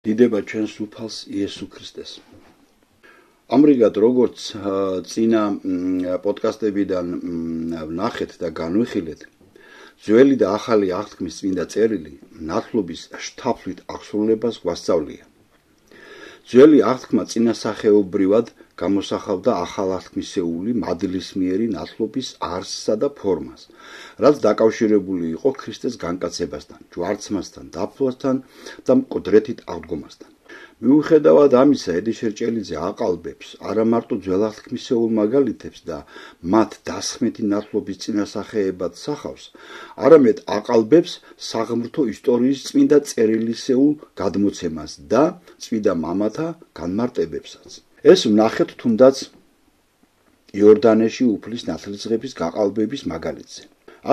დიდება ჩვენს უფალს იესო ქრისტეს. ამრიგად როგორც წინა პოდკასტებიდან ვნახეთ და განვიხილეთ, ძველი და ახალი აღთქმის წმინდა წერილი ნათლობის შთაფლით აღსრულებას გვასწავლია. ძველი აღთქმა წინასახეობრივად გამოსახავდა ახალ აღთქმისეული მადლისმიერი ნათლობის არსსა და ფორმას, რაც დაკავშირებული იყო ქრისტეს განკაცებასთან, ჯვარცმასთან, დაფლასთან და მკვდრეთით აღდგომასთან. მიუხედავად ამისა, ედიშერჭელიძე აყალბებს არა მარტო ძველ აღთქმისეულ მაგალითებს და მათ დასხმეთი ნათლობის წინასახეებად სახავს, არამედ აყალბებს საღმრთო ისტორიის წმინდა წერილისეულ გადმოცემას და წმინდა მამათა განმარტებებსაც. ეს ვნახეთ თუნდაც იორდანეში უფლის ნათლისღების გაყალბების მაგალითზე.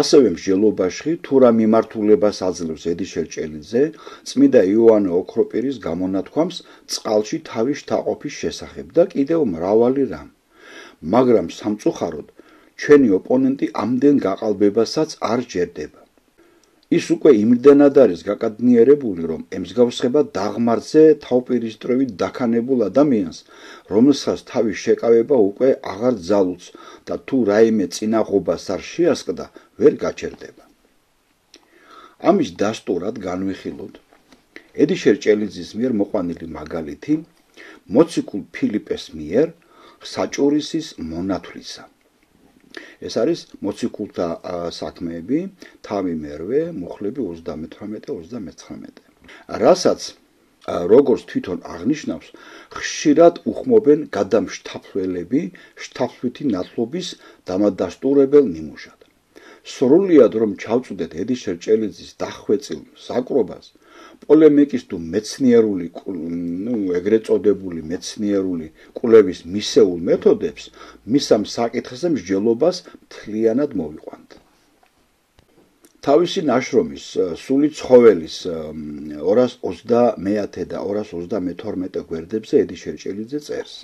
ასევე მსჯელობაში თუ რა მიმართულებას აძლევს ედიშერჭელიძე წმინდა იოანე ოქროპირის გამონათქვამს წყალში თავის შთაყოფის შესახებ და კიდევ მრავალი რამ. მაგრამ სამწუხაროდ ჩვენი ოპონენტი ამდენ გაყალბებასაც არ ჯერდება. ის უკვე იმდენად არის გაკადნიერებული, რომ ემსგავსება დაღმართზე თავპირისტრევით დაქანებულ ადამიანს, რომელსაც თავის შეკავება უკვე აღარ ძალუց და თუ რაიმე წინაღობას არ შეასყდა, ვერ გაჩერდება. ამის დასტურად განვიხილოთ ედიშერჭელიძის მიერ მოყვანილი მაგალითი მოციქულ ფილიპეს მიერ საჭურისის მონათვლისა. ეს არის მოციქულთა საქმეები, თავი მერვე, მუხლები 28-39. რასაც როგორც თვითონ აღნიშნავს, ხშირად უხმობენ გადამშთაფლველები შთაფლვითი ნათლობის დამადასტურებელ ნიმუშად. სრულიად რომ ჩავწვდეთ ედიშერჭელიძის დახვეწილ საკრობას, პოლემიკის თუ მეცნიერული, ეგრეთ წოდებული მეცნიერული კვლევის მისეულ მეთოდებს, მისამ საკითხზე მსჯელობას მთლიანად მოვიყვანთ. თავისი ნაშრომის სული ცხოველის 220 და 222 გვერდებზე ედიშერჭელიძე წერს.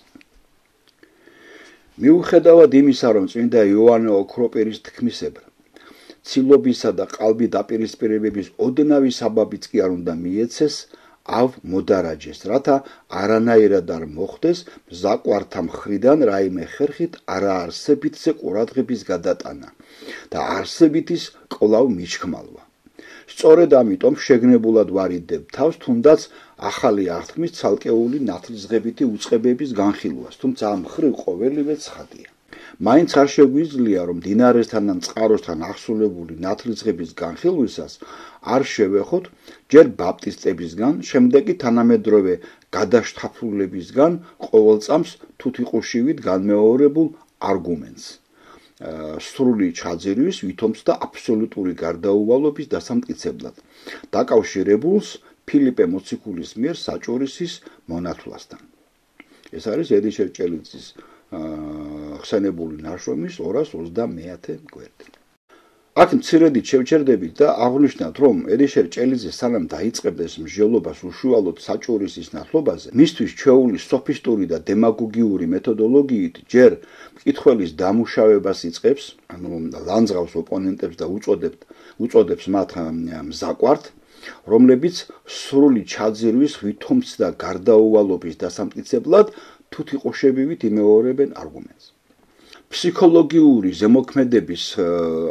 მიუხედავად იმისა, რომ წმინდა იოანე ოქროპირის თქმისებრ ცილობისა და ყალბი დაპირისპირებების ოდნავი საბაბიც კი არ უნდა მიეცეს, ავ მოდარაჯეს, რათა არანაირად არ მოხდეს მზაყვართა მხრიდან რაიმე ხერხით არაარსებითზე ყურადღების გადატანა და არსებითის კვლავ მიჩქმალვა. სწორედ ამიტომ შეგნებულად ვარიდებ თავს თუნდაც ახალი აღთქმის ცალკეული ნათლისღებითი უწყებების განხილვას, თუმცა ამ მხრივ ყოველივე ცხადია. მაინც არ შეგვიძლია, რომ დინარესთან ან წყაროსთან აღსრულებული ნათლისღების განხილვისას არ შევეხოთ ჯერ ბაპტისტებისგან, შემდეგ კი თანამედროვე გადაშთაფლულებისგან ყოველწამს თუთიყუშივით განმეორებულ არგუმენტს, სრული ჩაძირვის, ვითომც და აბსოლუტური გარდაუვალობის დასამტკიცებლად, დაკავშირებულს ფილიპე მოციქულის მიერ საჭურისის მონათვლასთან. ეს არის ედიშერჭელიძის ხსენებული ნაშრომის 220 გვერდი. აქ მცირედით შევჩერდებით და აღვნიშნათ, რომ ედიშერჭელიძე სანამ დაიწყებდა ეს მსჯელობას უშუალოდ საჭურისის ნათლობაზე, მისთვის ჩვეული სოფისტური და დემაგოგიური მეთოდოლოგიით ჯერ მკითხველის დამუშავებას იწყებს, ანუ ლანძღავს ოპონენტებს და უწოდებს მათ მზაყვართ, რომლებიც სრული ჩაძირვის, ვითომც და გარდაუვალობის დასამტკიცებლად თუთიყუშებივით იმეორებენ არგუმენტს. ფსიქოლოგიური ზემოქმედების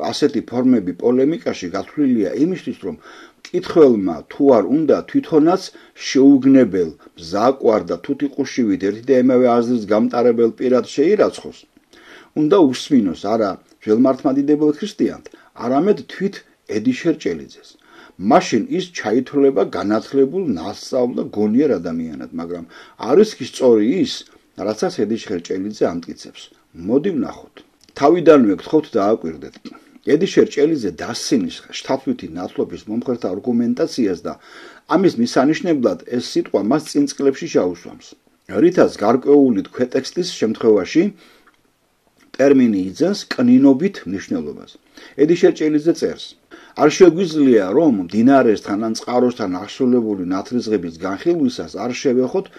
ასეთი ფორმები პოლემიკაში გათვლილია იმისთვის, რომ მკითხველმა თუ არ უნდა თვითონაც შეუგნებელ, მზაყვარ და თუთიყუშივით ერთი და იმავე აზრის გამტარებელ პირად შეირაცხოს, უნდა უსმინოს არა ძველმართლმადიდებელ ქრისტიანთ, არამედ თვით ედიშერჭელიძეს. მაშინ ის ჩაითვლება განათლებულ, ნასწავლ და გონიერ ადამიანად, მაგრამ არის კი სწორი ის, რასაც ედიშერჭელიძე ამტკიცებს. მოდი ვნახოთ. თავიდანვე გთხოვთ დააკვირდეთ. ედიშერჭელიძე დასცინის შთაფლვითი ნათლობის მომხრეთა არგუმენტაციას და ამის მისანიშნებლად ეს სიტყვა მას წინ წლებში შეაუსვამს. რითაც გარკვეული ქვეტექსტის შემთხვევაში ტერმინი იძენს კნინობით მნიშვნელობას. ედიშერჭელიძე წერს: არ შეგვიძლია, რომ დინარესთან ან წყაროსთან აღსრულებული ნათლისღების განხილვისას არ შევეხოთ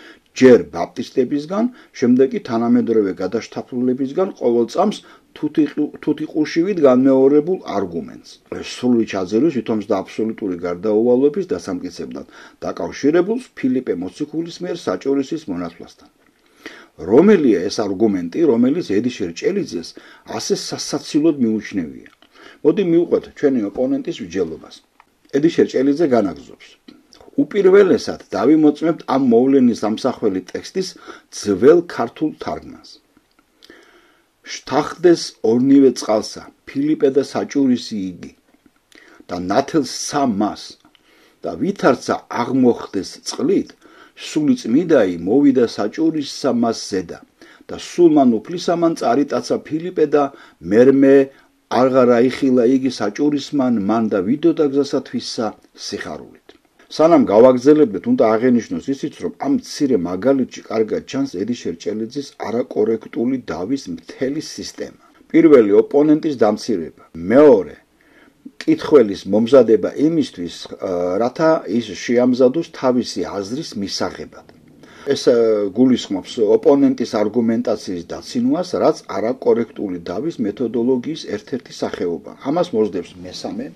ჯერ ბაპტისტებისგან, შემდეგ კი თანამედროვე გადაშთაფლულებისგან ყოველ წამს თუთიყუშივით განმეორებულ არგუმენტს. სრული ჩაძირვის ვითომს და აბსოლუტური გარდაუვალობის დასამტკიცებლად დაკავშირებულს ფილიპე მოციქულის მიერ საჭურისის მონათვლასთან. რომელია ეს არგუმენტი, რომელიც ედიშერ ჭელიძეს ასე სასაცილოდ მიუჩნევია? მოდი მივყვეთ ჩვენი ოპონენტის მსჯელობას. ედიშერ ჭელიძე განაგზობს. უპირველესად დავიმოწმებთ ამ მოვლენის ამსახველი ტექსტის ძველ ქართულ თარგმანს. შთახდეს ორნივე წყალსა, ფილიპე და საჭურისი იგი და ნათელს სამას და ვითარცა აღმოხდეს წყლით, სული წმიდაი მოვიდა საჭურისსა მას ზედა და სულმან უფლისამან წარიტაცა ფილიპე და მერმე აღარ აიხილა იგი საჭურისმან მან და ვიდოდა გზასათვისსა სიხარულით. სანამ გავაგზავნებთ, უნდა აღენიშნოს ისიც, რომ ამ მცირე მაგალითში კარგად ჩანს ედიშერ ჭელიძის არაკორექტული დავის მთელი სისტემა. პირველი ოპონენტის დამცირება, მეორე კითხველის მომზადება იმისთვის, რათა ის შეამზადოს თავისი აზრის მისაღებად. ეს გულისხმობს ოპონენტის არგუმენტაციის დაცინვას, რაც არაკორექტული დავის მეთოდოლოგიის ერთ-ერთი სახეობა. ამას მოსდევს მესამე,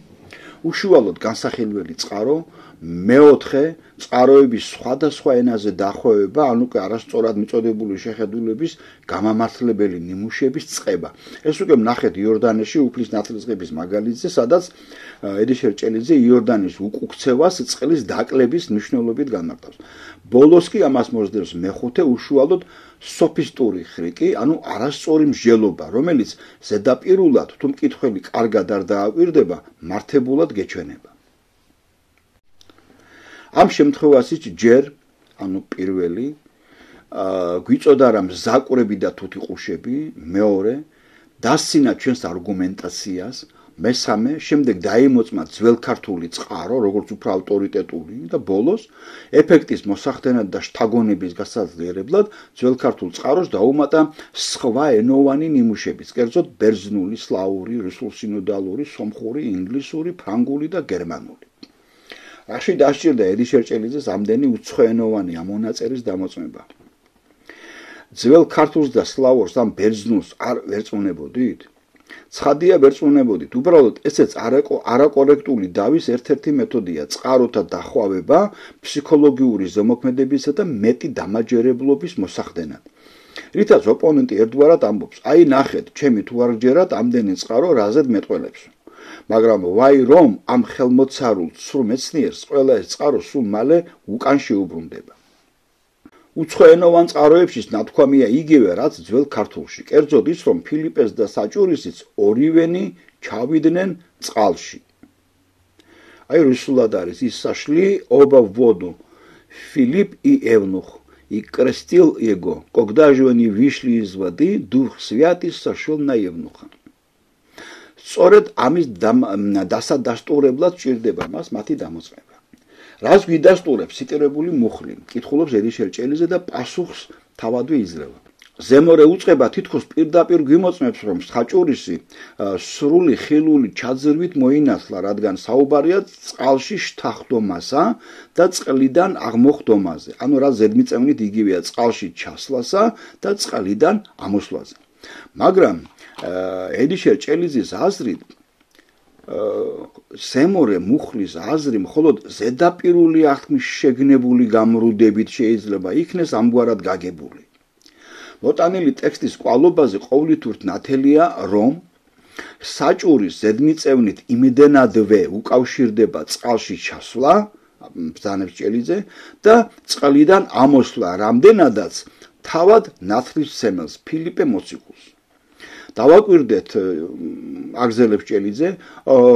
უშუალოდ განსახილველი წყარო, მეოთხე წყაროების სხვადასხვა ენაზე დახვევება, ანუ კი არასწორად მიწოდებული შეხედულების გამამართლებელი ნიმუშების წყება. ეს უკვე ვნახეთ იორდანეში უფლის ნათლისღების მაგალითზე, სადაც ედიშერ ჭელიძე იორდანის უკუქცევას წყლის დაკლების მნიშვნელობით განმარტავს. ბოლოს კი ამას მოსდევს მეხუთე უშუალოდ სოფისტური ხრიკი, ანუ არასწორი მსჯელობა, რომელიც ზედაპირულად თუ მკითხველი კარგად არ დააკვირდება, მართებულად გეჩვენება. ამ შემთხვევაშიც ჯერ, ანუ პირველი, გვიწოდა რა მზაკვრები და თუთიყუშები, მეორე, დასცინა ჩვენს არგუმენტაციას, მესამე, შემდეგ დაიმოწმა ძველქართული წყარო, როგორც უფრო ავტორიტეტული და ბოლოს, ეფექტის მოსახდენად და შთაგონების გასაძლიერებლად ძველქართულ წყაროს დაუმატა სხვა ენოვანი ნიმუშებიც, კერძოდ ბერძნული, სლავური, რუსულ-სინოდალური, სომხური, ინგლისური, ფრანგული და გერმანული. რაში დასჭირდა ედიშერ ჭელიძეს ამდენი უცხოენოვანი ამონაწერის დამოწმება? ძველ ქართულს და სლავურს ამ ბერძნულს არ ვერწმუნებოდით? ცხადია ვერწმუნებოდით, უბრალოდ ესეც არაკორექტული დავის ერთ-ერთი მეთოდია წყაროთა დახვავება ფსიქოლოგიური ზემოქმედებისა და მეტი დამაჯერებლობის მოსახდენად. რითაც ოპონენტი ერთგვარად ამბობს, აი ნახეთ, ჩემი თუ არ გჯერათ ამდენი წყარო რაზედ მეტყველებს. მაგრამ ვაი რომ ამ ხელმოცარულ სრულ მეცნიერს ყველა ეს წყარო სულ მალე უკან შეუბრუნდება. უცხოენოვან წყაროებშიც ნათქვამია იგივე, რაც ძველ ქართულში, კერძოდ ის, რომ ფილიპეს და საჭურისიც ორივენი ჩავიდნენ წყალში. აი რუსულად არის ის საშლი оба в воду. Филипп и Евнух, и крестил его, когда же они вышли из воды, Дух Святый сошел на Евнуха. სწორედ ამის დასადასტურებლად ჭირდება მას მათი დამოწმება. რას გვიდასტურებს ციტირებული მუხლი, კითხულობს ედიშერ ჭელიძე და პასუხს თავადვე იძლევა. ზემორე უწყება თითქოს პირდაპირ გვიმოწმებს, რომ საჭურისი სრული ხილული ჩაძირვით მოინათლა, რადგან საუბარია წყალში შთახდომასა და წყლიდან აღმოხდომაზე, ანუ რა ზედმიწევნით იგივეა წყალში ჩასვლასა და წყლიდან ამოსვლაზე. მაგრამ ედიშერ ჭელიძის აზრით ზემორე მუხლის აზრი მხოლოდ ზედაპირული აღთქმის შეგნებული გამრუდებით შეიძლება იქნეს ამგვარად გაგებული. მოტანილი ტექსტის კვალობაზე ყოვლითურთ ნათელია, რომ საჭურის ზედმიწევნით იმდენადვე უკავშირდება წყალში ჩასვლა, ბრძანებს ჭელიძე, და წყლიდან ამოსვლა, რამდენადაც თავად ნათლისმცემელს ფილიპე მოციქულს. დავაკვირდეთ, აგზელებს ჭელიძე,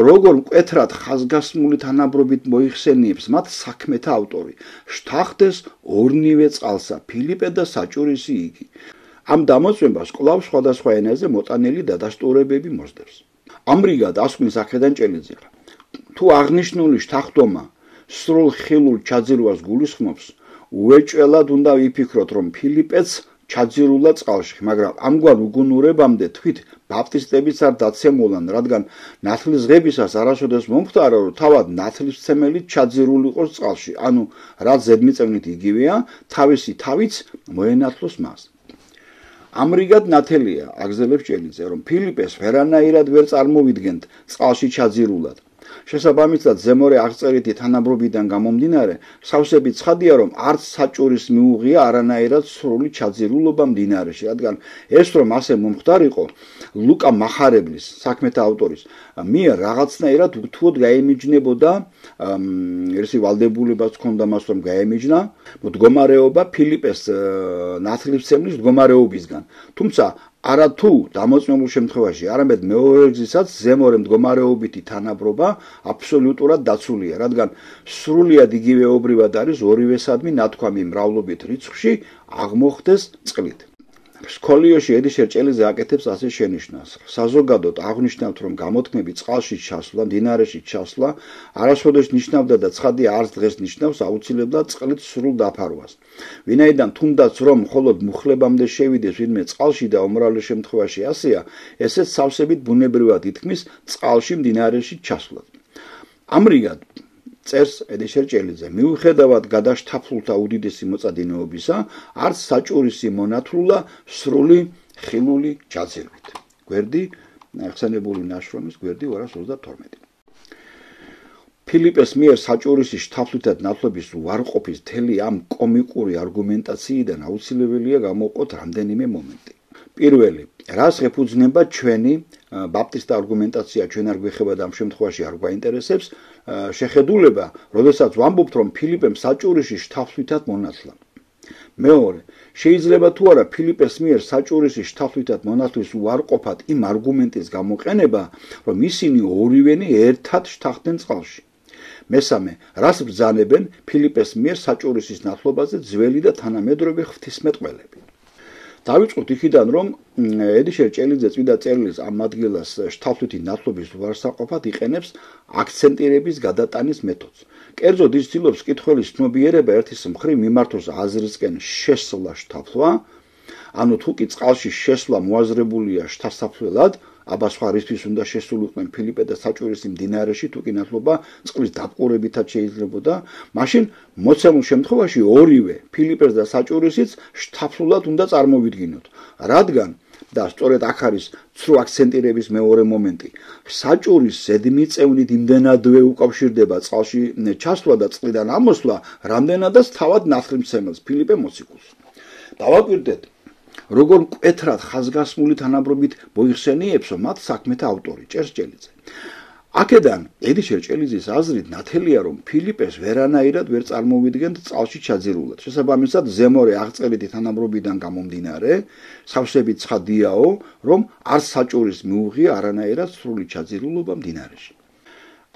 როგორ მკვეთრად ხაზგასმული თანაბრობით მოიხსენიებს მათ საქმეთა ავტორი. შთახდეს ორნივე წყალსა, ფილიპე და საჭურისი იგი. ამ დამოწმებას კვლავ სხვადასხვა ენაზე მოტანილი დადასტურებები მოსდევს. ამრიგად ასკვნის აქედან ჭელიძე. თუ აღნიშნული შთახდომა სრულ ხილულ ჩაძირვას გულისხმობს, უეჭველად უნდა ვიფიქროთ, რომ ფილიპეც ჩაძირულა წყალში, მაგრამ ამგვარ უგუნურებამდე თვით ბაპტისტებიც არ დაცემულან, რადგან ნათლისღებისას არასოდეს მომხდარა, რომ თავად ნათლისმცემელი ჩაძირული იყოს წყალში, ანუ რაც ზედმიწევნით იგივეა, თავისი თავიც მოენათლოს მას. ამრიგად ნათელია აგზელებს ჭელიძე, რომ ფილიპეს ვერანაირად ვერ წარმოვიდგენთ წყალში ჩაძირულად. შესაბამისად, ზემორი აღწერითი თანაბრობიდან გამომდინარე, სავსები ცხადია, რომ არც საჭურის მიუღია არანაირად სრული ჩაძირულობა მდინარეში, რადგან ეს რომ ასე მომხდარიყო, ლუკა მახარებლის, საქმეთა ავტორის, მიერ რაღაცნაირად უთუოდ გაემიჯნებოდა, ერთი ვალდებულებაც ჰქონდა მას, რომ გაემიჯნა მდგომარეობა ფილიპეს ნათლისმცემლის მდგომარეობისგან. თუმცა არათუ დამოწმებულ შემთხვევაში, არამედ მეორე გზისაც ზემორე მდგომარეობითი თანაბრობა აბსოლუტურად დაცულია, რადგან სრულიად იგივეობრივად არის ორივესადმი ნათქვამი მრავლობით რიცხვში აღმოხდეს წყლით. სკოლიოში ედიშერ ჭელიძე აკეთებს ასე შენიშვნას. საზოგადოდ აღნიშნავთ, რომ გამოთქმები წყალში ჩასვლა, მდინარეში ჩასვლა არასოდეს ნიშნავდა და ცხადია არც დღეს ნიშნავს აუცილებლად წყლით სრულ დაფარვას. ვინაიდან თუნდაც რომ მხოლოდ მუხლებამდე შევიდეს ვინმე წყალში და უმრავლეს შემთხვევაში ასეა, ესეც სავსებით ბუნებრივად ითქმის წყალში მდინარეში ჩასვლას. ამრიგად წერს ედიშერ ჭელიძე, მიუხედავად გადაშთაფლულთა უდიდესი მოწადინეობისა, არც საჭურისი მონათლულა სრული ხილული ჩაძირვით. გვერდი ახსენებული ნაშრომის გვერდი 222. ფილიპეს მიერ საჭურისი შთაფლითად ნათლობის უარყოფის მთელი ამ კომიკური არგუმენტაციიდან აუცილებელია გამოვყოთ რამდენიმე მომენტი. პირველი, რას ეფუძნება ჩვენი ბაპტისტთა არგუმენტაცია, ჩვენ არ გვეხება და ამ შემთხვევაში არ გვაინტერესებს, შეხედულება, როდესაც ვამბობთ, რომ ფილიპემ საჭურისი შთაფლითად მონათლა. მეორე, შეიძლება თუ არა ფილიპეს მიერ საჭურისი შთაფლითად მონათლის უარყოფად იმ არგუმენტის გამოყენება, რომ ისინი ორივენი ერთად შთახდნენ წყალში. მესამე, რას ბრძანებენ ფილიპეს მიერ საჭურისის ნათლობაზე ძველი და თანამედროვე ღვთისმეტყველები. დავიწყოთ იქიდან, რომ ედიშერ ჭელიძე წმინდა წერილის ამ ადგილას შთაფლითი ნათლობის უარსაყოფად იყენებს აქცენტირების გადატანის მეთოდს. კერძოდ ის ცდილობს კითხველის ცნობიერება ერთის მხრივ მიმართოს აზრისკენ შესვლა შთაფლვა, ანუ თუ კი წყალში შესვლა მოაზრებულია შთასაფლველად, აბა სხვა რისთვის უნდა შესულიყვნენ ფილიპე და საჭურისი მდინარეში, თუ კი ნათლობა წყლის დაბყურებითაც შეიძლებოდა, მაშინ მოცემულ შემთხვევაში ორივე ფილიპეს და საჭურისიც შთაფლულად უნდა წარმოვიდგინოთ, რადგან და სწორედ აქ არის ცრუ აქცენტირების მეორე მომენტი. საჭურის ზედმიწევნით იმდენადვე უკავშირდება წყალში ჩასვლა და წყლიდან ამოსვლა, რამდენადაც თავად ნათლისმცემელს ფილიპე მოციქულს. დავაკვირდეთ, როგორ მკვეთრად ხაზგასმული თანაბრობით მოიხსენიებსო მათ საქმეთა ავტორი, წერს ჭელიძე. აქედან ედიშერ ჭელიძის აზრით ნათელია, რომ ფილიპეს ვერანაირად ვერ წარმოვიდგენთ წყალში ჩაძირულად. შესაბამისად, ზემოре აღწერითი თანაბრობიდან გამომდინარე, სავსებით ცხადიაო, რომ არც საჭურის მიუღია არანაირად სრული ჩაძირულობა მდინარეში.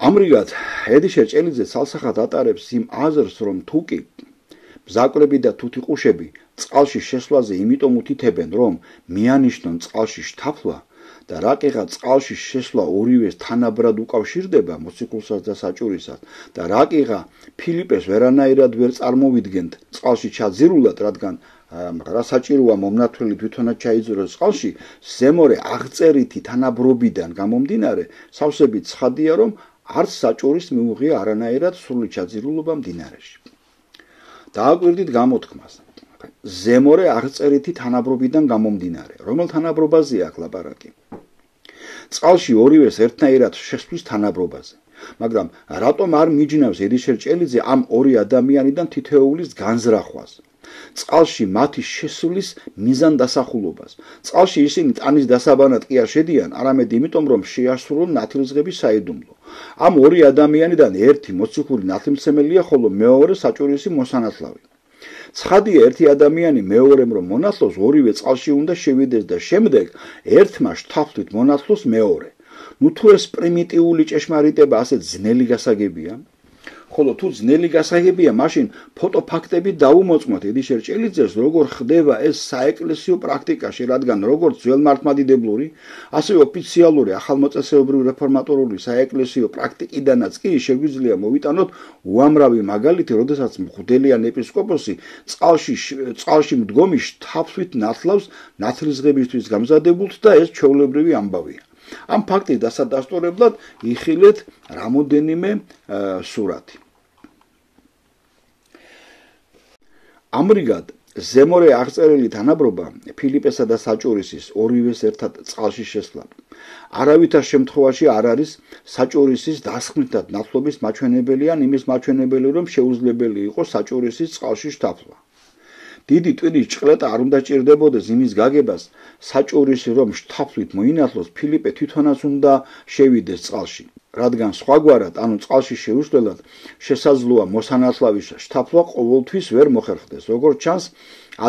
ამრიგად, ედიშერ ჭელიძე ცალსახად ატარებს იმ აზრს, რომ თუკი მზაკლები და თუთიყუშები წყალში შესვლაზე იმიტომ უთითებენ, რომ მიანიშნონ წყალში შთაფლა და რაკეღა წყალში შესვლა ორივეს თანაბრად უკავშირდება მოციქულსაც და საჭურისას და რაკეღა ფილიპეს ვერანაირად ვერ წარმოვიდგენთ წყალში ჩაძირულად, რადგან რა საჭიროა მომნათვლელი თვითონაც ჩაიძუროს წყალში, ზემოре აღწერითი თანაბრობიდან გამომდინარე, სავსებით ცხადია, რომ არც საჭურის მიუღია არანაირად სრული ჩაძირულობა მდინარეში. დააკვირდით გამოთქმას. ზემოре აღწერითი თანაბრობიდან გამომდინარე, რომელ თანაბრობაზეა აქ ლაპარაკი? წყალში ორივეს ერთნაირად შესვლის თანაბრობაზე. მაგრამ რატომ არ მიჯნავს ედიშერ ჭელიძე ამ ორი ადამიანიდან თითოეულის განზრახვას? წყალში მათი შესვლის მიზანდასახულობას. წყალში ისინი ტანის დასაბანად კი არ შედიან, არამედ იმიტომ, რომ შეასრულონ ნათლისღების საიდუმლო. ამ ორი ადამიანიდან ერთი მოციქული ნათლისმცემელია, ხოლო მეორე საჭურისი მოსანათლავი. ცხადია, ერთი ადამიანი მეორემ რომ მონათლოს, ორივე წყალში უნდა შევიდეს და შემდეგ ერთმა შთაფლით მონათლოს მეორე. ნუ თუ ეს პრიმიტიული ჭეშმარიტება ასე ძნელი გასაგებია, ხოლო თუ ძნელი გასაგებია, მაშინ ფოტოფაქტები დაუმოწმოთ ედიშერ ჭელიძეს, როგორ ხდება ეს საეკლესიო პრაქტიკაში, რადგან როგორც ძველმართლმადიდებლური, ასევე ოფიციალური ახალმოწესეობრივი რეფორმატორული საეკლესიო პრაქტიკიდანაც კი შეგვიძლია მოვიტანოთ უამრავი მაგალითი, როდესაც მღვდელიან ეპისკოპოსი წყალში მდგომი შთაფლით ნათლავს ნათლისღებისთვის გამზადებულთ და ეს ჩვეულებრივი ამბავია. ამ ფაქტის დასადასტურებლად იხილეთ რამოდენიმე სურათი. ამრიგად, ზემორე აღწერილი თანაბრობა ფილიპესა და საჭურისის ორივეს ერთად წყალში შესვლა არავითარ შემთხვევაში არ არის საჭურისის დასხმითად ნათლობის მაჩვენებელი ან იმის მაჩვენებელი რომ შეუძლებელი იყოს საჭურისის წყალში შთაფლა. დიდი ტვინის ჭყლეტა არ უნდა ჭირდებოდეს იმის გაგებას საჭურისი რომ შთაფლით მოინათლოს ფილიპე თვითონაც უნდა შევიდეს წყალში. რადგან სხვაგვარად, ანუ წყალში შეუსვლელად შესაძლოა მოსანათლავის შთაფლა ყოველთვის ვერ მოხერხდეს. როგორც ჩანს,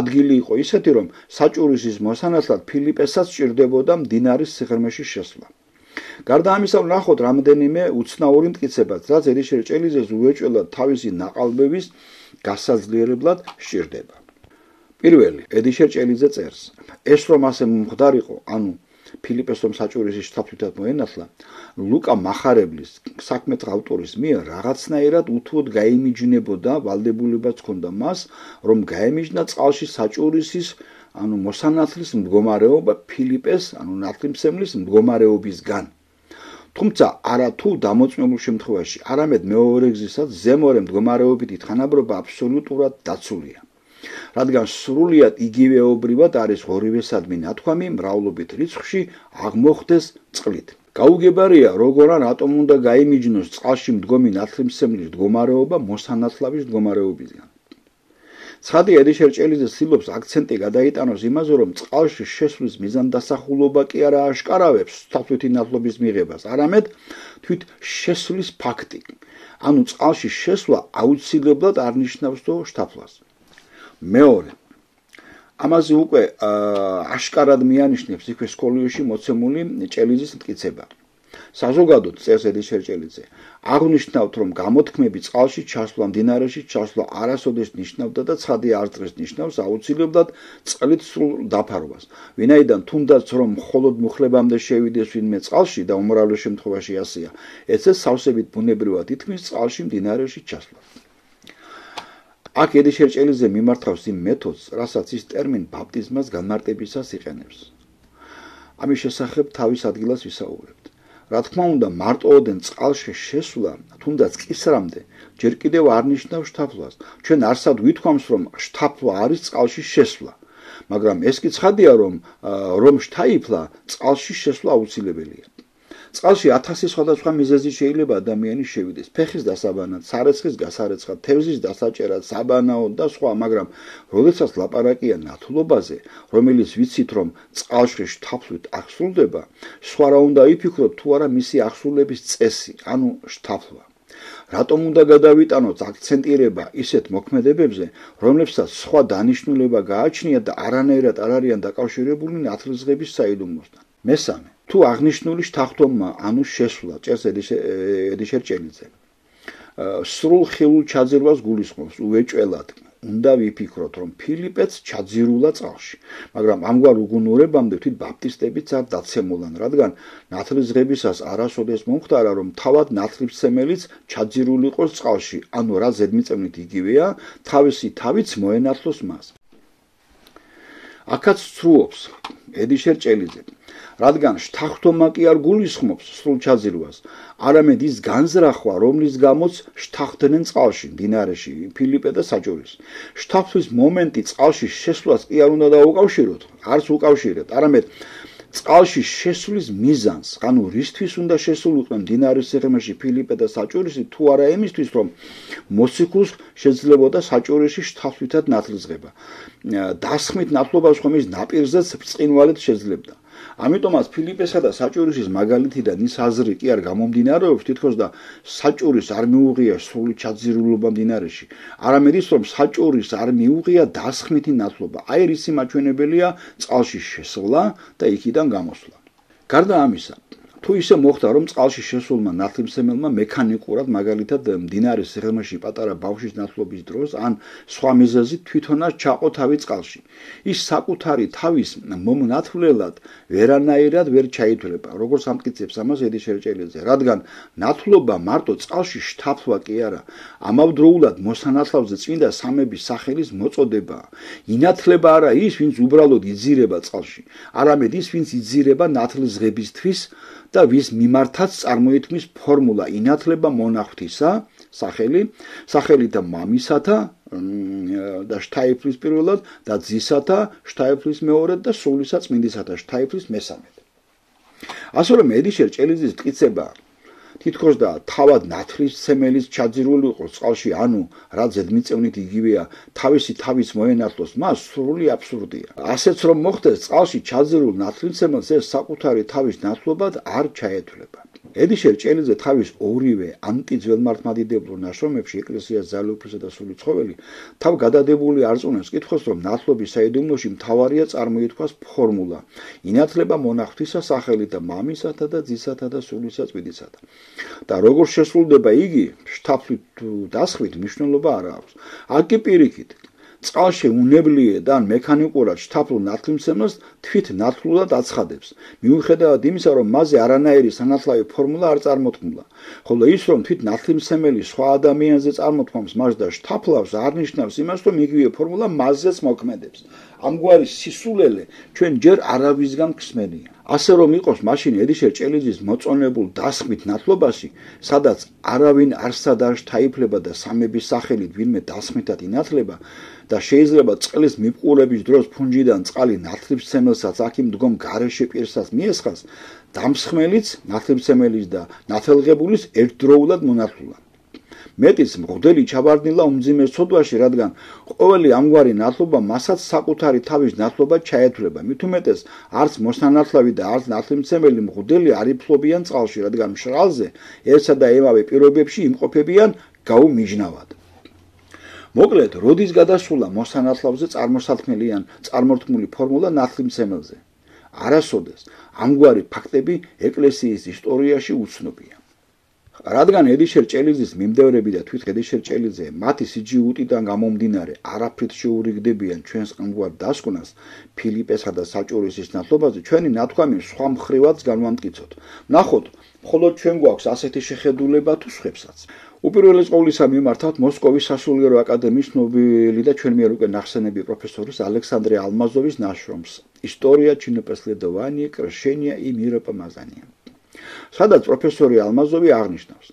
ადგილი იყო ისეთი, რომ საჭურისის მოსანათლად ფილიპესაც სჭირდებოდა მდინარის სიღრმეში შესვლა. გარდა ამისა, ვნახოთ რამდენიმე უცნაური მტკიცებაც, რაც ედიშერ ჭელიძეს უეჭველად თავისი ნაყალბების გასაძლიერებლად სჭირდება. პირველი, ედიშერ ჭელიძე წერს, ეს რომ ასე მომხდარიყო, ანუ ფილიპეს რომ საჭურისის შთაფლითად მოენათლა, ლუკა მახარებლის საქმეთ ავტორის მიერ რაღაცნაირად უთუოდ გაიმიჯნებოდა, ვალდებულებაც ჰქონდა მას, რომ გაემიჯნა წყალში საჭურისის, ანუ მოსანათლის მდგომარეობა ფილიპეს, ანუ ნათლიმსემლის მდგომარეობისგან. თუმცა არა თუ დამოწმებულ შემთხვევაში, არამედ მეორე გზისაც ზემორე მდგომარეობითი თანაბრობა აბსოლუტურად დაცულია. რადგან სრულიად იგივეობრივად არის ორივესადმი ნათქვამი მრავლობით რიცხვში აღმოხდეს წყლით. გაუგებარია, როგორ ან რატომ უნდა გაიმიჯნოს წყალში მდგომი ნათლიმსემლის მდგომარეობა მოსანათლავის მდგომარეობისგან. ცხადია, ედიშერ ჭელიძე ცდილობს აქცენტი გადაიტანოს იმაზე, რომ წყალში შესვლის მიზანდასახულობა კი არა აშკარავებს შთაფლითი ნათლობის მიღებას, არამედ თვით შესვლის ფაქტი. ანუ წყალში შესვლა აუცილებლად არნიშნავს თო შთაფლას. მეორე, ამაზე უკვე აშკარად მიანიშნებს იქვე სკოლიოში მოცემული ჭელიძის მტკიცება. საზოგადოდ წერს ედიშერ ჭელიძე, აღნიშნავთ, რომ გამოთქმები წყალში ჩასვლა, მდინარეში ჩასვლა არასოდეს ნიშნავდა და ცხადია არც დღეს ნიშნავს აუცილებლად წყლით სრულ დაფარვას. ვინაიდან თუნდაც რომ მხოლოდ მუხლებამდე შევიდეს ვინმე წყალში და უმრავლეს შემთხვევაში ასეა, ეცეს სავსებით ბუნებრივად ითქმის წყალში მდინარეში ჩასვლა. აქ ედიშერ ჭელიძე მიმართავს იმ მეთოდს, რასაც ის ტერმინ ბაპტიზმას განმარტებისას იყენებს. ამის შესახებ თავის ადგილას ვისაუბრებთ. რა თქმა უნდა, მარტოოდენ წყალში შესვლა, თუნდაც კისრამდე, ჯერ კიდევ არ ნიშნავს შთაფლას. ჩვენ არსად ვითქვამს, რომ შთაფლა არის წყალში შესვლა, მაგრამ ეს კი ცხადია, რომ შთაიფლა, წყალში შესვლა აუცილებელია. წყალში 1000 სხვადასხვა მიზეზი შეიძლება ადამიანის შევიდეს, ფეხის დასაბანად, სარეცხის გასარეცხად, თევზის დასაჭერად, საბანაოდ და სხვა, მაგრამ როდესაც ლაპარაკია ნათლობაზე, რომელიც ვიცით, რომ წყალში შთაფლით აღსრულდება, სხვა რა უნდა იფიქროთ თუ არა მისი აღსრულების წესი, ანუ შთაფლა. რატომ უნდა გადავიტანოთ აქცენტირება ისეთ მოქმედებებზე, რომლებსაც სხვა დანიშნულება გააჩნიათ და არანაირად არ არიან დაკავშირებული ნათლისღების საიდუმლოსთან. მესამე, თუ აღნიშნული შთახტომმა, ანუ შესვლა, წერს ედიშერ ჭელიძე, სრულ ხილულ ჩაძირვას გულისხმობს, უეჭველად უნდა ვიფიქროთ, რომ ფილიპეც ჩაძირულა წყალში, მაგრამ ამგვარ უგუნურებამდე თვით ბაპტისტებიც არ დაცემულან, რადგან ნათლისღებისას არასოდეს მომხდარა, რომ თავად ნათლისმცემელიც ჩაძირულიყოს წყალში, ანუ რა ზედმიწევნით იგივეა, თავისი თავიც მოენათლოს მას. აქაც სრულობს ედიშერ ჭელიძე, რადგან შთახტომა კი არ გულისხმობს სრულ ჩაძირვას, არამედ ის განზრახვა, რომლის გამოც შთახდნენ წყალში, მდინარეში, ფილიპე და საჭურის. შთაფლის მომენტი წყალში შესვლას კი არ უნდა დაუკავშიროთ, არც უკავშირებთ, არამედ წყალში შესვლის მიზანს, ანუ რისთვის უნდა შესულიყვნენ მდინარის სიღრმეში ფილიპე და საჭურისი, თუ არა იმისთვის, რომ მოციქულს შეძლებოდა საჭურისში შთაფლითად ნათლისღება. დასხმით ნათლობას ხომ ის ნაპირზეც ბრწყინვალედ შეძლებდა. ამიტომაც ფილიპესა და საჭურისის მაგალითიდან ის აზრი კი არ გამომდინარეობს, თითქოს და საჭურის არ მიუღია სრული ჩაძირულობა მდინარეში, არამედ ის, რომ საჭურის არ მიუღია დასხმითი ნათლობა. აი რისი მაჩვენებელია წყალში შესვლა და იქიდან გამოსვლა. გარდა ამისა, თუ ისე მოხდა, რომ წყალში შესულმა ნათლიმსემელმა მექანიკურად, მაგალითად მდინარის სიღრმეში პატარა ბავშვის ნათლობის დროს, ან სხვა მიზეზით თვითონაც ჩაყო თავი წყალში, ის საკუთარი თავის მომნათვლელად ვერანაირად ვერ ჩაითვლება, როგორც ამტკიცებს ამას ედიშერ ჭელიძე, რადგან ნათლობა მარტო წყალში შთაფლა კი არა, ამავდროულად მოსანათლავზე წმინდა სამების სახელის მოწოდებაა. ინათლება არა ის, ვინც უბრალოდ იძირება წყალში, არამედ ის, ვინც იძირება ნათლისღებისთვის და ვის მიმართაც წარმოითქმის ფორმულა ინათლება მონახვთისა სახელითა მამისათა და შთაიფლის პირველად და ძისათა შთაიფლის მეორედ და სულისა წმინდისათა შთაიფლის მესამედ. ასე რომ ედიშერ ჭელიძის მტკიცება თითქოს და თავად ნათლისმცემელის ჩაძირული იყოს წყალში, ანუ რა ზედმიწევნით იგივეა, თავისი თავის მოენათლოს მას სრული აბსურდია. ასეც რომ მოხდეს წყალში ჩაძირულ ნათლისმცემელს ეს საკუთარი თავის ნათლობად არ ჩაეთვლება. ედიშერ ჭელიძე თავის ორივე ანტიძველმართლმადიდებლურ ნაშრომებში ეკლესიას ძალაუფლისა და სული ცხოველი თავ გადადებული არწმუნებს კითხოს, რომ ნათლობის საიდუმლოში მთავარია წარმოითქვას ფორმულა ინათლება მონახვთისა სახელითა მამისათა და ძისათა და სულისა წმინდისათა. და როგორ შესრულდება იგი, შთაფლით თუ დასხვით მნიშვნელობა არ აქვს. აქ კი პირიქით წყალში უნებლიე და მექანიკურად შთაფლულ ნათლისმცემელს თვით ნათლულად აცხადებს, მიუხედავად იმისა, რომ მასზე არანაირი სანათლავი ფორმულა არ წარმოთქმულა, ხოლო ის, რომ თვით ნათლისმცემელი სხვა ადამიანზე წარმოთქმავს მას და შთაფლავს, არ ნიშნავს იმას, რომ იგივე ფორმულა მასზეც მოქმედებს. ამგვარი სისულელე ჩვენ ჯერ არავისგან გსმენია. ასე რომ იყოს მაშინ ედიშერ ჭელიძის მოწონებულ დასხვით ნათლობაში, სადაც არავინ არსად არ შთაიფლება და სამების სახელით ვინმე დასხმითად ინათლება და შეიძლება წყლის მიპყურების დროს ფუნჯიდან წყალი ნათლისმცემელსაც აქ იმ მდგომ გარეშე პირსაც მიესხას, დამსხმელიც ნათლისმცემელის და ნათელღებულის ერთდროულად მონათლულა. მეტიც მღვდელი ჩაბარდნილა უმძიმე ცოდვაში, რადგან ყოველი ამგვარი ნათლობა მასაც საკუთარი თავის ნათლობად ჩაეთვლება. მით უმეტეს არც მოსანათლავი და არც ნათლისმცემელი მღვდელი არ იფლობიან წყალში, რადგან მშრალზე ერთსა და იმავე პირობებში იმყოფებიან გაუმიჯნავად. მოკლედ, როდის გადასულა მოსანათლავზე წარმოსათქმელი ან წარმორთქმული ფორმულა ნათლისმცემელზე? არასოდეს. ამგვარი ფაქტები ეკლესიის ისტორიაში უცნობია. რადგან ედიშერ ჭელიძის მიმდევრები და თვით ედიშერ ჭელიძე მათი სიჯიუტიდან გამომდინარე არაფრით შეურიგდებიან ჩვენს ამგვარ დასკვნას ფილიპესა და საჭურისის ნათლობაზე, ჩვენი ნათქვამი სხვა მხრივაც განვამტკიცოთ. ნახოთ, მხოლოდ ჩვენ გვაქვს ასეთი შეხედულება თუ სხვებსაც. უპირველეს ყოვლისა მიმართავთ მოსკოვის სასულიერო აკადემიის ცნობილი და ჩვენ მიერ უკვე ნახსენები პროფესორის ალექსანდრე ალმაზოვის ნაშრომს ისტორია ჩინოპესლედოვანი კრშენია и მიროპომაზანია. სადაც პროფესორი ალმაზოვი აღნიშნავს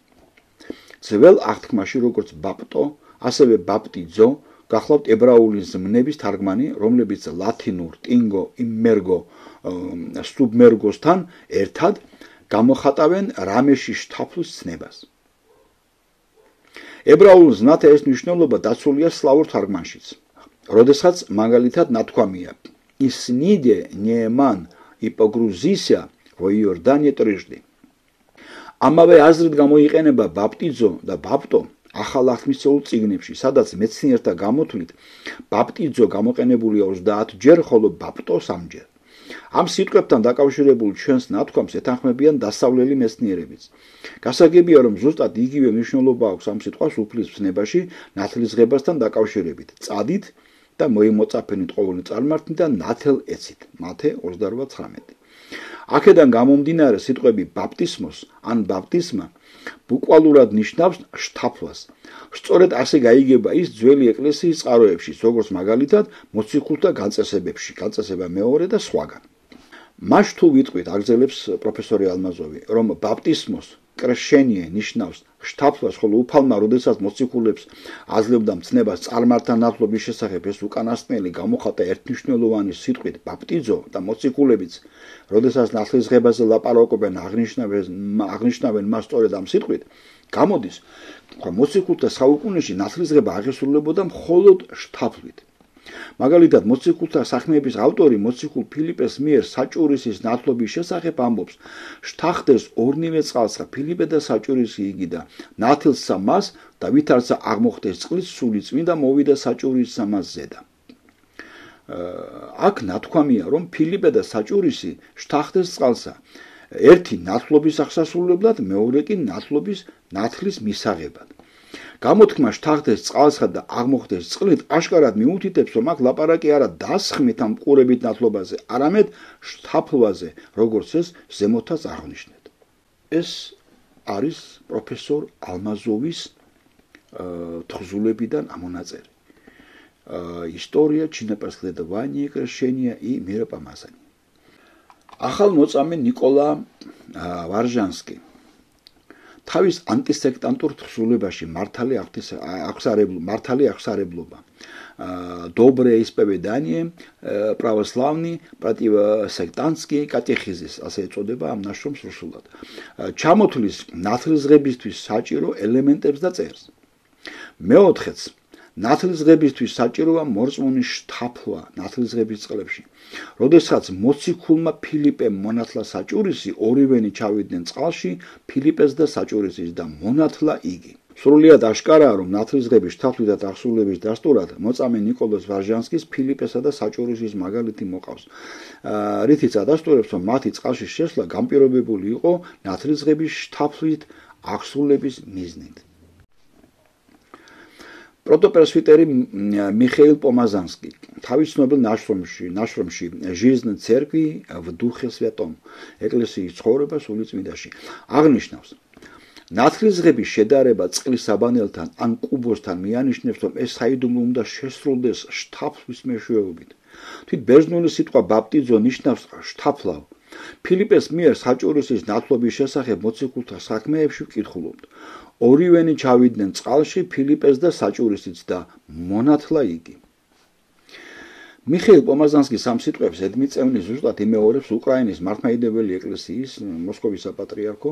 ძველ აღთქმაში როგორც ბაპტო, ასევე ბაპტიძო გახლავთ ებრაული ზმნების თარგმანი, რომლებიც ლათინურ ტინგო იმერგო სტუბმერგოსთან ერთად გამოხატავენ რამეში შთაფლის ცნებას. ებრაულ ზნათა ეს მნიშვნელობა დაცულია სლავურ თარგმანშიც, როდესაც მაგალითად ნათქვამია ისნიდე ნეემან იპოგრუზისა ვოიორდანე ტრიჟდი. ამავე აზრით გამოიყენება ბაპტიძო და ბაპტო ახალ აღთქმისეულ წიგნებში, სადაც მეცნიერთა გამოთვლით ბაპტიძო გამოყენებულია 30 ჯერ, ხოლო ბაპტო 3 ჯერ. ამ სიტყვებთან დაკავშირებულ ჩვენს ნათქვამს ეთანხმებიან დასავლელი მეცნიერებიც. გასაგებია, რომ ზუსტად იგივე მნიშვნელობა აქვს ამ სიტყვას უფლის ფსნებაში ნათლისღებასთან დაკავშირებით, წადით და მოიმოწაფენით ყოველი წარმართნიდან ნათელ ეცით. მათე 28:19. აქედან გამომდინარე სიტყვები ბაპტისმოს ან ბაპტისმა ბუკვალურად ნიშნავს შთაფლას. სწორედ ასე გაიგება ის ძველი ეკლესიის წყაროებში, როგორც მაგალითად მოციქულთა განწესებებში, განწესება მეორე და სხვაგან. მას თუ ვიტყვით, აგრძელებს პროფესორი ალმაზოვი, რომ ბაპტისმოს კრშენიე ნიშნავს შთაფლას, ხოლო უფალმა, როდესაც მოციქულებს აძლევდა მცნებას წარმართა ნათლობის შესახებ, ეს უკანასკნელი გამოხატა ერთმნიშვნელოვანი სიტყვით ბაპტიძო და მოციქულებიც, როდესაც ნათლისღებაზე ლაპარაკობენ, აღნიშნავენ მას სწორედ ამ სიტყვით, გამოდის, რომ მოციქულთა საუკუნეში ნათლისღება აღესრულებოდა მხოლოდ შთაფლით. მაგალითად, მოციქულთა საქმეების ავტორი მოციქულ ფილიპეს მიერ საჭურისის ნათლობის შესახებ ამბობს, შთახდეს ორნივე წყალსა, ფილიპე და საჭურისი იგიდა, ნათლსა მას და ვითარცა აღმოხდეს წყლის სული წმინდა მოვიდა საჭურისსა მას ზედა. აქ ნათქვამია, რომ ფილიპე და საჭურისი შთახდეს წყალსა, ერთი ნათლობის აღსასრულებლად, მეორე კი ნათლის მისაღებად. გამოთქმა შთახდეს წყალსა და აღმოხდეს წყლით აშკარად მიუთითებს, რომ აქ ლაპარაკი არა დასხმით ამ მყურებით ნათლობაზე, არამედ შთაფლვაზე, როგორც ეს ზემოთაც აღნიშნეთ. ეს არის პროფესორ ალმაზოვის თხზულებიდან ამონაწერი. ისტორია ჩინოპესლედოვანი კრშენია и миропомазание. ახალმოწამე ნიკოლა ვარჟანსკი თავის ანტისექტანტურ თხზულებაში მართალი აღსარებლობა Доброе исповедание православный противосектантский კატეხიზის ასე ეწოდება ამ ნაშრომს რუსულად. ჩამოთვლის ნათლისღებისთვის საჭირო ელემენტებს და წერს. მეოთხეც ნათლისღებისთვის საჭიროა მორწმუნის შთაფლა ნათლისღების წყლებში. როდესაც მოციქულმა ფილიპემ მონათლა საჭურისი, ორივენი ჩავიდნენ წყალში, ფილიპეს და საჭურისის და მონათლა იგი. სრულიად აშკარაა, რომ ნათლისღების შთაფლით და აღსრულების დასტურად მოწამე ნიკოლოზ ვარჟანსკის ფილიპესა და საჭურისის მაგალითი მოყავს. რითიც ადასტურებს, რომ მათი წყალში შესვლა განპირობებული იყო ნათლისღების შთაფლით აღსრულების მიზნით. პროტოპრესვიტერი მიხეილ პომაზანსკი თავის ცნობილ ნაშრომში ჟიზნ ცერკვი в духе святом ეკლესიის ცხოვრება სული წმინდაში აღნიშნავს ნათლისღების შედარება წყლის საბანელთან ან კუბოსთან მიანიშნებს, რომ ეს საიდუმლო უნდა შესრულდეს შთაფლის მეშვეობით. თვით ბერძნული სიტყვა ბაპტიზო ნიშნავს შთაფლავ. ფილიპეს მიერ საჭურისის ნათლობის შესახებ მოციქულთა საქმეებში ვკითხულობთ. ორივენი ჩავიდნენ წყალში, ფილიპეს და საჭურისიც და მონათლა იგი. მიხეილ პომაზანსკის ამ სიტყვებს ედმიწევნის ზუსტად იმეორებს უკრაინის მართლმადიდებელი ეკლესიის მოსკოვის საპატრიარქო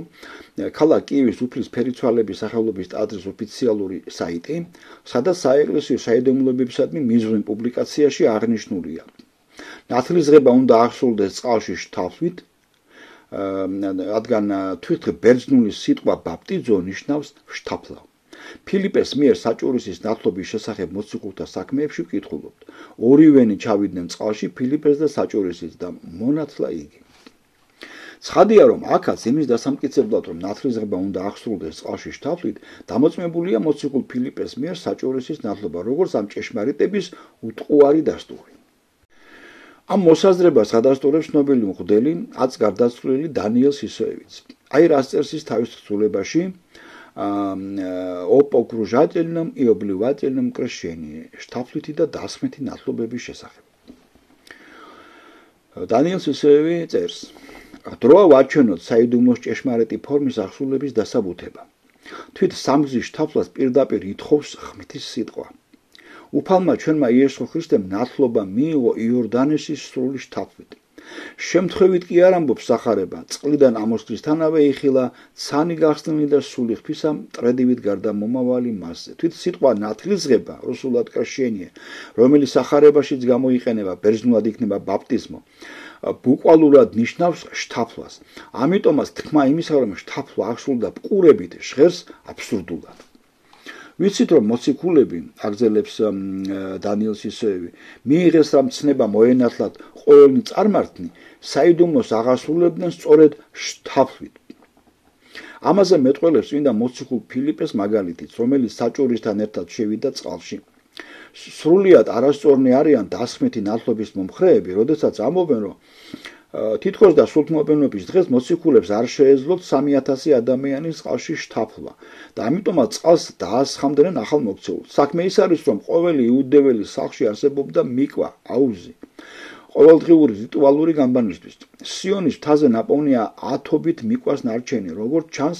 ქალაქ კიევის უფლის ფერიცვალების სახელობის ტაძრის ოფიციალური საიტი, სადაც საეკლესიო საიდუმლოებებისადმი მიზვნი პუბლიკაციაში აღნიშნულია. ნათლისღება უნდა აღსრულდეს წყალში შთაფლით, რადგან თვითონ ბერძნული სიტყვა ბაპტიზო ნიშნავს შთაფლა. ფილიპეს მიერ საჭურისის ნათლობის შესახებ მოციქულთა საქმეებში ვკითხულობთ. ორივენი ჩავიდნენ წყალში, ფილიპეს და საჭურისის და მონათლა იგი. ცხადია, რომ აქაც იმის დასამტკიცებლად, რომ ნათლისღება უნდა აღსრულდეს წყალში შთაფლით, დამოწმებულია მოციქულ ფილიპეს მიერ საჭურისის ნათლობა, როგორც ამ ჭეშმარიტების უტყუარი დასტური. ამ მოსაზრებას გადასტურებს ცნობილი მღვდელი, აც გარდაცვლილი დანიელ სისოევიც. აი რას წერს ის თავის თხზულებაში о погружательном и обливательном крещении, შთაფლითი და დასმეთი ნათლობების შესახებ. დანიელ სისოევი წერს: დროა ვაჩვენოთ საიდუმლოს ჭეშმარიტი ფორმის აღსრულების დასაბუთება. თვით სამგზის შთაფლას პირდაპირ ითხოვს ხმეთის სიტყვა. უფალმა ჩვენმა იესო ქრისტემ ნათლობა მიიღო იორდანესის სრული შთაფლით. შემთხვევით კი არ ამბობს სახარება, წყლიდან ამოსვლისთანავე იხილა ცანი გახსნილი და სული ხფისა მტრედივით გარდა მომავალი მასზე. თვით სიტყვა ნათლისღება, რუსულად კრეშენიე, რომელიც სახარებაშიც გამოიყენება, ბერძნულად იქნება ბაპტიზმო, ბუკვალურად ნიშნავს შთაფლას. ამიტომაც თქმა იმისა, რომ შთაფლა აღსრულდა ბყურებით, ჟღერს აბსურდულად. ვიცით, რომ მოციქულები, აგზელებს დანიელ სისოევი, მიიღეს რა მცნება მოენათლათ ყოველი წარმართნი, საიდუმლოს აღასრულებდნენ სწორედ შთაფლით. ამაზე მეტყველებს წმინდა მოციქულ ფილიპეს მაგალითიც, რომელიც საჭურისთან ერთად შევიდა წყალში. სრულიად არასწორნი არიან დასმეთი ნათლობის მომხრეები, როდესაც ამბობენ, რომ თითქოს და სულთმოწამეობის დღეს მოციქულებს არ შეეძლოთ 3000 ადამიანის წყალში შთაფლა და ამიტომაც წყალს დაასხამდნენ ახალმოქცეულს. საქმე ის არის, რომ ყოველი იუდეველის სახლში არსებობდა მიკვა, აუზი. ყოველდღიური რიტუალური გამბანისთვის. სიონის მთაზე ნაპოვნია ათობით მიკვას ნარჩენი, როგორც ჩანს,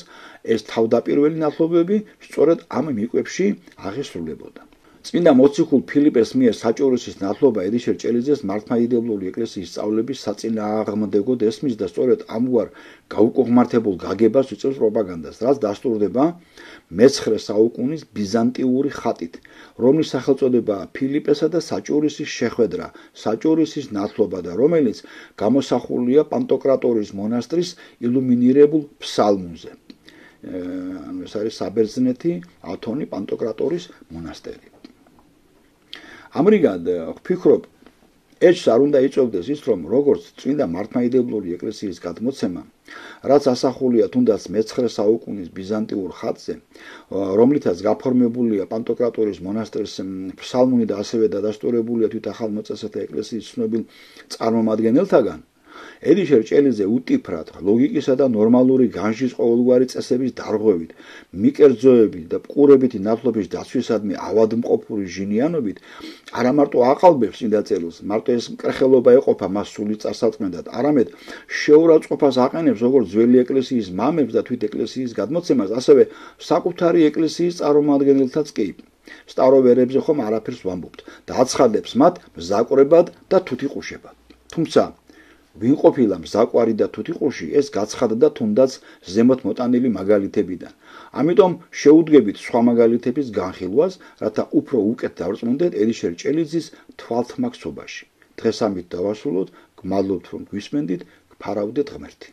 ეს თავდაპირველი ნათლობები სწორედ ამ მიკვებში აღესრულებოდა. წმინდა მოციქულ ფილიპეს მიერ საჭურისის ნათლობა ედიშერ ჭელიძეს მართლმადიდებლური ეკლესიის სწავლების საწინააღმდეგოდ ესმის და სწორედ ამგვარ გაუკუღმართებულ გაგებას უწევს პროპაგანდას, რაც დასტურდება მე-9 საუკუნის ბიზანტიური ხატით, რომლის სახელწოდებაა ფილიპესა და საჭურისის შეხვედრა, საჭურისის ნათლობა და რომელიც გამოსახულია პანტოკრატორის მონასტრის illuminirებულ ფსალმუნზე. ეს არის საბერძნეთი ათონი პანტოკრატორის მონასტერი. ამრიგად ვფიქრობ, ეჭვს არ უნდა იწვევდეს ის, რომ როგორც წმინდა მართლმადიდებლური ეკლესიის გადმოცემა, რაც ასახულია თუნდაც მე-9 საუკუნის ბიზანტიურ ხატზე, რომლითაც გაფორმებულია პანტოკრატორის მონასტრის ფსალმუნი და ასევე დადასტურებულია თვით ახალმოწესეთა ეკლესიის ცნობილ წარმომადგენელთაგან, ედიშერ ჭელიძე უტიფრად ლოგიკისა და ნორმალური განშის ყოველგვარი წესების დარღვევით, მიკერძოებით და მყურებითი ნათლობის დაცვისადმი ავადმყოფური ჟინიანობით არა მარტო აყალბებს წმინდა წერილს, მარტო ეს მკრხელობა ეყოფა მას სული წარსაწმენდად, არამედ შეურაცხყოფას აყენებს როგორც ძველი ეკლესიის მამებს და თვით ეკლესიის გადმოცემას, ასევე საკუთარი ეკლესიის წარმომადგენელთაც კი. სტაროვერებზე ხომ არაფერს ვამბობთ და აცხადებს მათ მზაკვრებად და თუთიყუშებად. თუმცა ვინ ყოფილა მზაკვარი და თუთიყუში, ეს გაცხადდა თუნდაც ზემოთ მოტანილი მაგალითებიდან. ამიტომ შეუდგებით სხვა მაგალითების განხილვას, რათა უფრო უკეთ დავწმუნდეთ ედიშერ ჭელიძის თვალთმაქცობაში. დღეს ამით დავასრულოთ, გმადლობთ რომ გვისმენდით, გფარავდეთ ღმერთი.